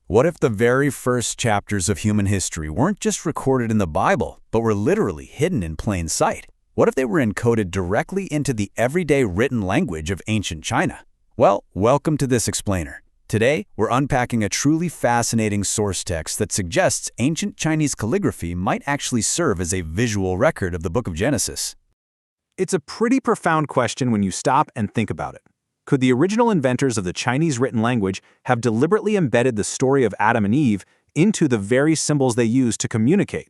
What if the very first chapters of human history weren't just recorded in the Bible, but were literally hidden in plain sight? What if they were encoded directly into the everyday written language of ancient China? Well, welcome to this explainer. Today, we're unpacking a truly fascinating source text that suggests ancient Chinese calligraphy might actually serve as a visual record of the Book of Genesis. It's a pretty profound question when you stop and think about it. Could the original inventors of the Chinese written language have deliberately embedded the story of Adam and Eve into the very symbols they use to communicate?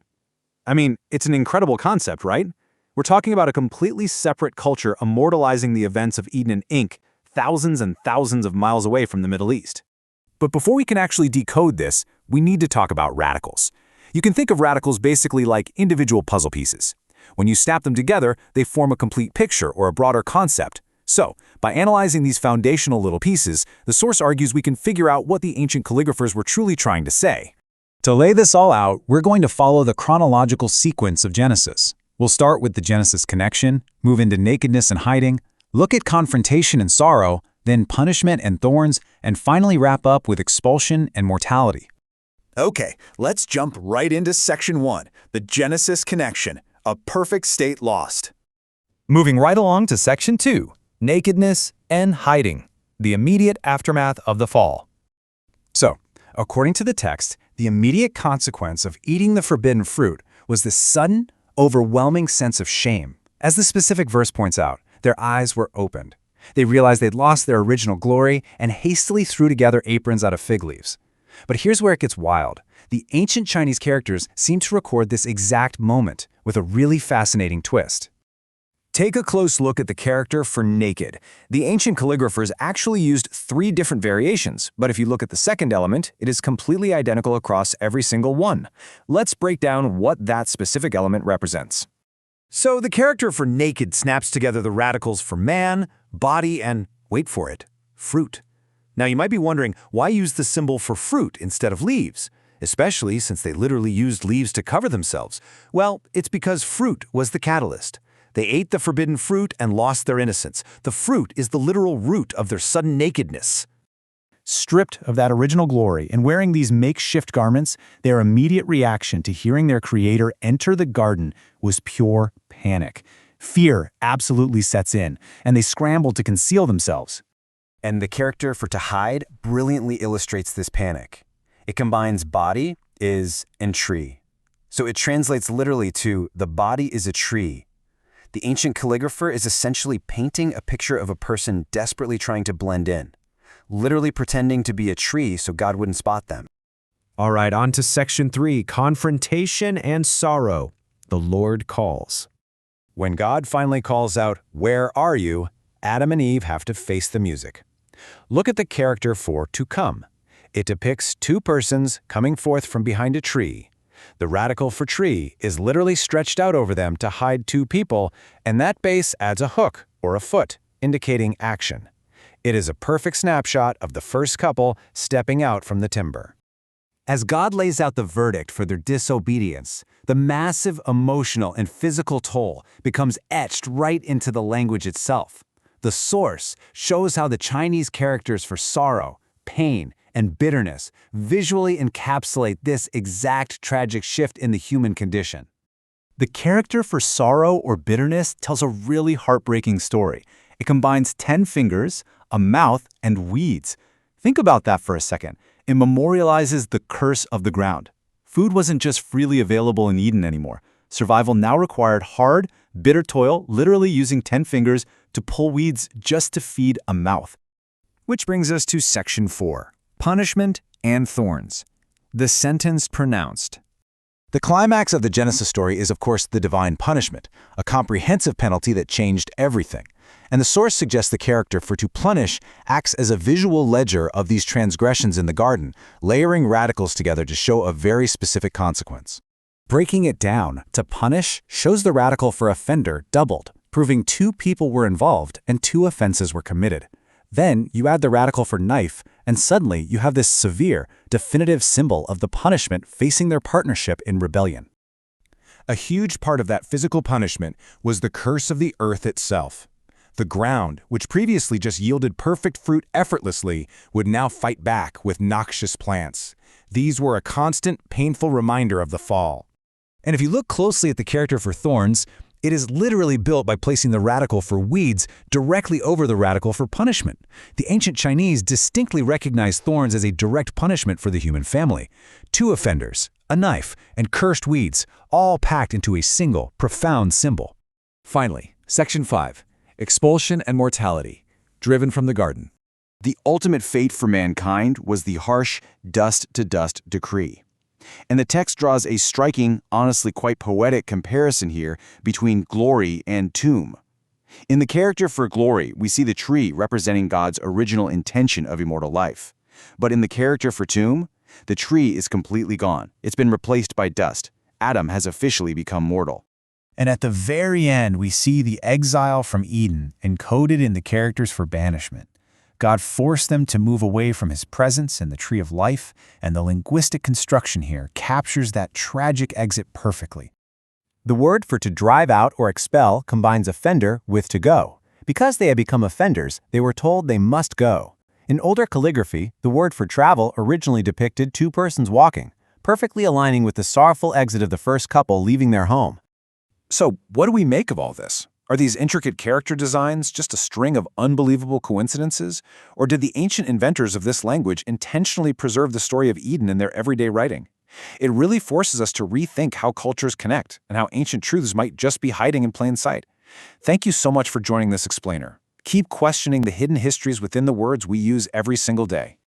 I mean, it's an incredible concept, right? We're talking about a completely separate culture immortalizing the events of Eden and Ink thousands and thousands of miles away from the Middle East. But before we can actually decode this, we need to talk about radicals. You can think of radicals basically like individual puzzle pieces. When you snap them together, they form a complete picture or a broader concept. So, by analyzing these foundational little pieces, the source argues we can figure out what the ancient calligraphers were truly trying to say. To lay this all out, we're going to follow the chronological sequence of Genesis. We'll start with the Genesis connection, move into nakedness and hiding, look at confrontation and sorrow, then punishment and thorns, and finally wrap up with expulsion and mortality. Okay, let's jump right into Section 1, the Genesis connection, a perfect state lost. Moving right along to Section 2, nakedness and hiding, the immediate aftermath of the fall. So, according to the text, the immediate consequence of eating the forbidden fruit was the sudden, overwhelming sense of shame. As the specific verse points out, their eyes were opened. They realized they'd lost their original glory and hastily threw together aprons out of fig leaves. But here's where it gets wild. The ancient Chinese characters seem to record this exact moment with a really fascinating twist. Take a close look at the character for naked. The ancient calligraphers actually used 3 different variations, but if you look at the second element, it is completely identical across every single one. Let's break down what that specific element represents. So the character for naked snaps together the radicals for man, body, and, wait for it, fruit. Now you might be wondering, why use the symbol for fruit instead of leaves? Especially since they literally used leaves to cover themselves. Well, it's because fruit was the catalyst. They ate the forbidden fruit and lost their innocence. The fruit is the literal root of their sudden nakedness. Stripped of that original glory and wearing these makeshift garments, their immediate reaction to hearing their creator enter the garden was pure panic. Fear absolutely sets in, and they scramble to conceal themselves. And the character for to hide brilliantly illustrates this panic. It combines body, is, and tree. So it translates literally to the body is a tree. The ancient calligrapher is essentially painting a picture of a person desperately trying to blend in, literally pretending to be a tree so God wouldn't spot them. All right, on to Section 3, confrontation and sorrow. The Lord calls. When God finally calls out, "Where are you?" Adam and Eve have to face the music. Look at the character for to come. It depicts 2 persons coming forth from behind a tree. The radical for tree is literally stretched out over them to hide 2 people, and that base adds a hook or a foot, indicating action. It is a perfect snapshot of the first couple stepping out from the timber. As God lays out the verdict for their disobedience, the massive emotional and physical toll becomes etched right into the language itself. The source shows how the Chinese characters for sorrow, pain, and bitterness visually encapsulate this exact tragic shift in the human condition. The character for sorrow or bitterness tells a really heartbreaking story. It combines 10 fingers, a mouth, and weeds. Think about that for a second. It memorializes the curse of the ground. Food wasn't just freely available in Eden anymore. Survival now required hard, bitter toil, literally using 10 fingers to pull weeds just to feed a mouth. Which brings us to Section 4, punishment and thorns. The sentence pronounced. The climax of the Genesis story is, of course, the divine punishment, a comprehensive penalty that changed everything. And the source suggests the character for to punish acts as a visual ledger of these transgressions in the garden, layering radicals together to show a very specific consequence. Breaking it down, to punish shows the radical for offender doubled, proving 2 people were involved and 2 offenses were committed. Then you add the radical for knife, and suddenly you have this severe, definitive symbol of the punishment facing their partnership in rebellion. A huge part of that physical punishment was the curse of the earth itself. The ground, which previously just yielded perfect fruit effortlessly, would now fight back with noxious plants. These were a constant, painful reminder of the fall. And if you look closely at the character for thorns, it is literally built by placing the radical for weeds directly over the radical for punishment. The ancient Chinese distinctly recognized thorns as a direct punishment for the human family. 2 offenders, a knife, and cursed weeds, all packed into a single, profound symbol. Finally, Section 5, Expulsion and Mortality, driven from the garden. The ultimate fate for mankind was the harsh dust-to-dust decree. And the text draws a striking, honestly quite poetic comparison here between glory and tomb. In the character for glory, we see the tree representing God's original intention of immortal life. But in the character for tomb, the tree is completely gone. It's been replaced by dust. Adam has officially become mortal. And at the very end, we see the exile from Eden encoded in the characters for banishment. God forced them to move away from his presence in the tree of life, and the linguistic construction here captures that tragic exit perfectly. The word for to drive out or expel combines offender with to go. Because they had become offenders, they were told they must go. In older calligraphy, the word for travel originally depicted 2 persons walking, perfectly aligning with the sorrowful exit of the first couple leaving their home. So, what do we make of all this? Are these intricate character designs just a string of unbelievable coincidences? Or did the ancient inventors of this language intentionally preserve the story of Eden in their everyday writing? It really forces us to rethink how cultures connect and how ancient truths might just be hiding in plain sight. Thank you so much for joining this explainer. Keep questioning the hidden histories within the words we use every single day.